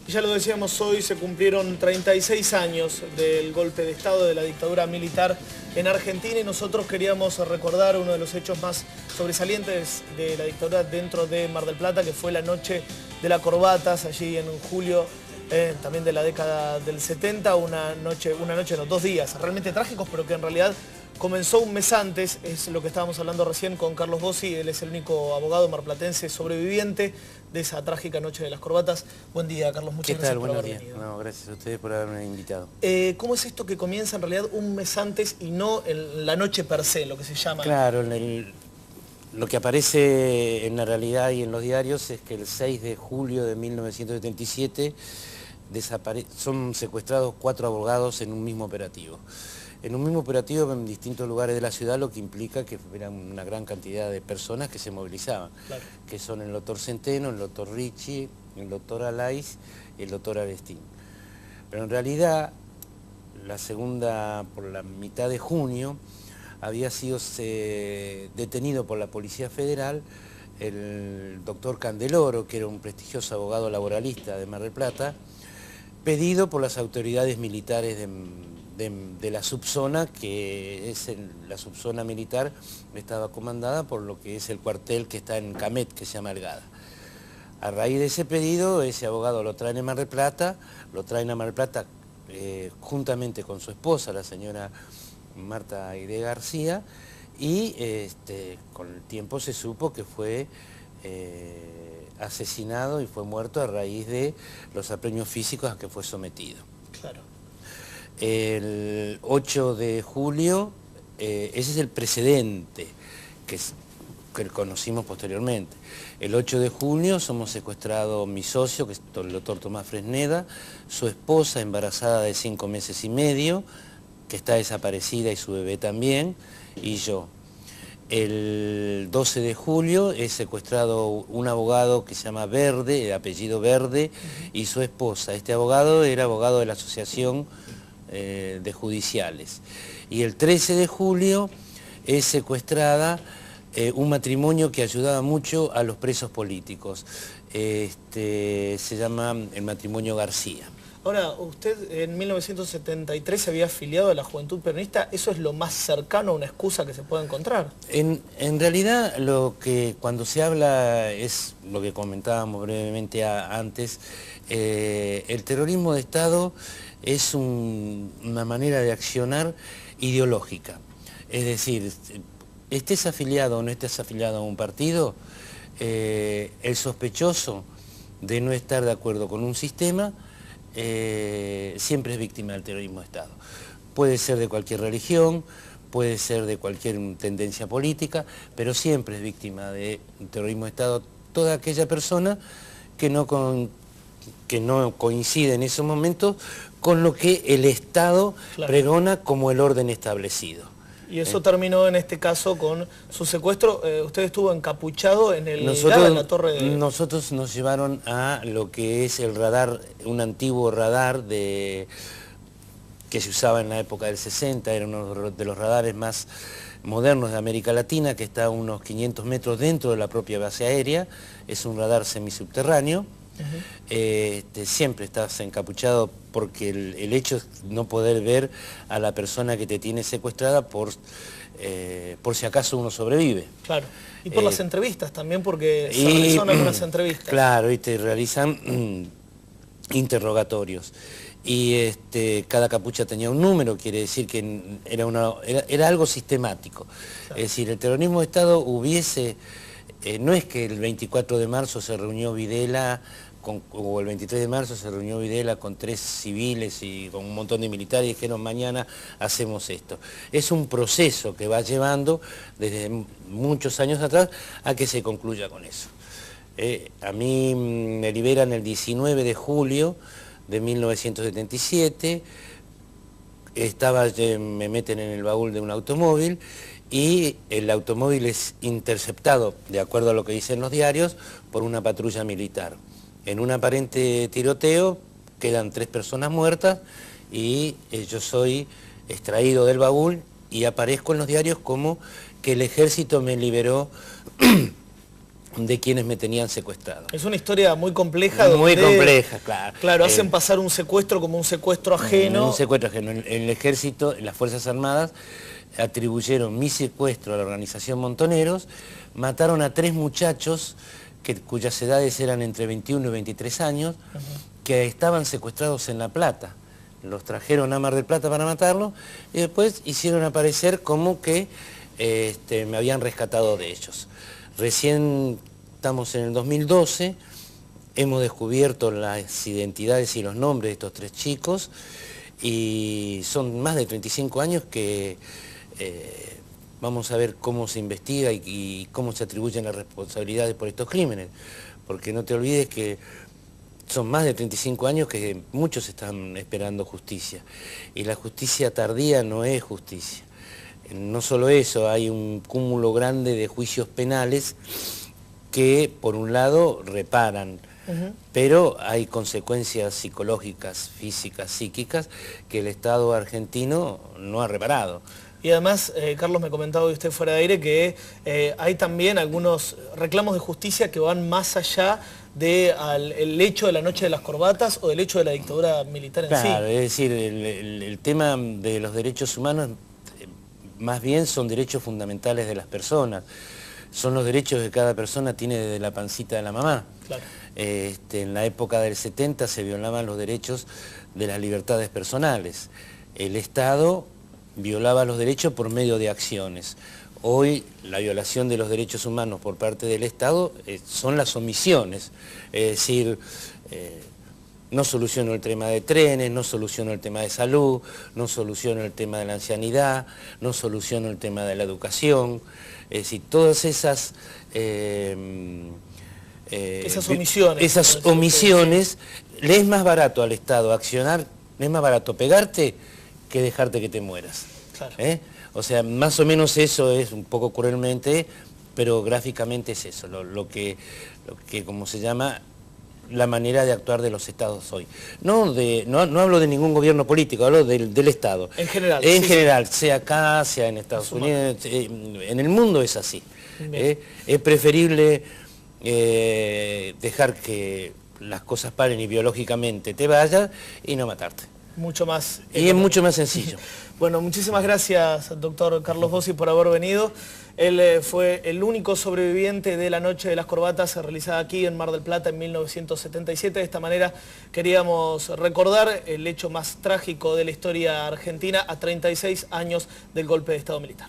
Ya lo decíamos, hoy se cumplieron 36 años del golpe de Estado, de la dictadura militar en Argentina, y nosotros queríamos recordar uno de los hechos más sobresalientes de la dictadura dentro de Mar del Plata, que fue la noche de las corbatas, allí en julio también de la década del 70, una noche, no, 2 días realmente trágicos, pero que en realidad comenzó un mes antes. Es lo que estábamos hablando recién con Carlos Bossi. Él es el único abogado marplatense sobreviviente de esa trágica noche de las corbatas. Buen día, Carlos, muchas gracias por haber venido. No, gracias a ustedes por haberme invitado. ¿Cómo es esto que comienza en realidad un mes antes y no en la noche per se, lo que se llama? Claro, lo que aparece en la realidad y en los diarios es que el 6 de julio de 1977 son secuestrados 4 abogados en un mismo operativo. En un mismo operativo en distintos lugares de la ciudad, lo que implica que eran una gran cantidad de personas que se movilizaban, claro, que son el doctor Centeno, el doctor Ricci, el doctor Alaiz y el doctor Arestín. Pero en realidad, por la mitad de junio, había sido detenido por la Policía Federal el doctor Candeloro, que era un prestigioso abogado laboralista de Mar del Plata, pedido por las autoridades militares de la subzona, que es la subzona militar, estaba comandada por lo que es el cuartel que está en Camet, que se llama Algada. A raíz de ese pedido, ese abogado lo traen a Mar del Plata, juntamente con su esposa, la señora Marta Aide García, y con el tiempo se supo que fue asesinado y fue muerto a raíz de los apremios físicos a que fue sometido. Claro. El 8 de julio, ese es el precedente que conocimos posteriormente. El 8 de junio somos secuestrados mi socio, que es el doctor Tomás Fresneda, su esposa embarazada de 5 meses y medio, que está desaparecida, y su bebé también, y yo. El 12 de julio es secuestrado un abogado que se llama Verde, de apellido Verde, y su esposa. Este abogado era abogado de la Asociación de Judiciales. Y el 13 de julio es secuestrada un matrimonio que ayudaba mucho a los presos políticos. Se llama el matrimonio García. Ahora, usted en 1973 se había afiliado a la Juventud Peronista. ¿Eso es lo más cercano a una excusa que se puede encontrar? En realidad, cuando se habla es lo que comentábamos brevemente antes. El terrorismo de Estado es una manera de accionar ideológica. Es decir, estés afiliado o no estés afiliado a un partido, el sospechoso de no estar de acuerdo con un sistema siempre es víctima del terrorismo de Estado. Puede ser de cualquier religión, puede ser de cualquier tendencia política, pero siempre es víctima del terrorismo de Estado toda aquella persona que no coincide en esos momentos con lo que el Estado, claro, pregona como el orden establecido. Y eso terminó en este caso con su secuestro. Usted estuvo encapuchado en la torre de... Nosotros nos llevaron a lo que es el radar, un antiguo radar que se usaba en la época del 60, era uno de los radares más modernos de América Latina, que está a unos 500 metros dentro de la propia base aérea. Es un radar semisubterráneo. Siempre estás encapuchado porque el hecho es no poder ver a la persona que te tiene secuestrada por si acaso uno sobrevive. Claro, y por las entrevistas también, porque se realizan algunas entrevistas. Claro, y te realizan interrogatorios. Y cada capucha tenía un número, quiere decir que era algo sistemático. Claro. Es decir, el terrorismo de Estado no es que el 24 de marzo se reunió Videla, o el 23 de marzo se reunió Videla con 3 civiles y con un montón de militares y dijeron mañana hacemos esto. Es un proceso que va llevando desde muchos años atrás a que se concluya con eso. A mí me liberan el 19 de julio de 1977, me meten en el baúl de un automóvil y el automóvil es interceptado, de acuerdo a lo que dicen los diarios, por una patrulla militar. En un aparente tiroteo quedan 3 personas muertas y yo soy extraído del baúl y aparezco en los diarios como que el ejército me liberó de quienes me tenían secuestrado. Es una historia muy compleja. Muy compleja, claro. Claro, hacen pasar un secuestro como un secuestro ajeno. Un secuestro ajeno. En el ejército, en las Fuerzas Armadas, atribuyeron mi secuestro a la organización Montoneros, mataron a 3 muchachos cuyas edades eran entre 21 y 23 años, que estaban secuestrados en La Plata. Los trajeron a Mar del Plata para matarlos y después hicieron aparecer como que me habían rescatado de ellos. Recién estamos en el 2012, hemos descubierto las identidades y los nombres de estos 3 chicos y son más de 35 años que vamos a ver cómo se investiga y cómo se atribuyen las responsabilidades por estos crímenes. Porque no te olvides que son más de 35 años que muchos están esperando justicia. Y la justicia tardía no es justicia. No solo eso, hay un cúmulo grande de juicios penales que, por un lado, reparan, pero hay consecuencias psicológicas, físicas, psíquicas, que el Estado argentino no ha reparado. Y además, Carlos, me comentaba usted fuera de aire que hay también algunos reclamos de justicia que van más allá del hecho de la noche de las corbatas o del hecho de la dictadura militar en sí. Claro, es decir, el tema de los derechos humanos más bien son derechos fundamentales de las personas. Son los derechos que cada persona tiene desde la pancita de la mamá. Claro. En la época del 70 se violaban los derechos de las libertades personales. El Estado violaba los derechos por medio de acciones. Hoy la violación de los derechos humanos por parte del Estado son las omisiones. Es decir, no soluciono el tema de trenes, no soluciono el tema de salud, no soluciono el tema de la ancianidad, no soluciono el tema de la educación. Es decir, todas esas omisiones, le es más barato al Estado accionar, le es más barato pegarte que dejarte que te mueras. Claro. O sea, más o menos eso es, un poco cruelmente, pero gráficamente es eso, lo que como se llama, la manera de actuar de los estados hoy. No hablo de ningún gobierno político, hablo del Estado. En general. En general, sea acá, sea en Estados Unidos, en el mundo es así. Es preferible dejar que las cosas paren y biológicamente te vayas y no matarte. Mucho más. Y es mucho más sencillo. Bueno, muchísimas gracias, doctor Carlos Bossi, por haber venido. Él fue el único sobreviviente de la Noche de las Corbatas realizada aquí en Mar del Plata en 1977. De esta manera queríamos recordar el hecho más trágico de la historia argentina a 36 años del golpe de Estado militar.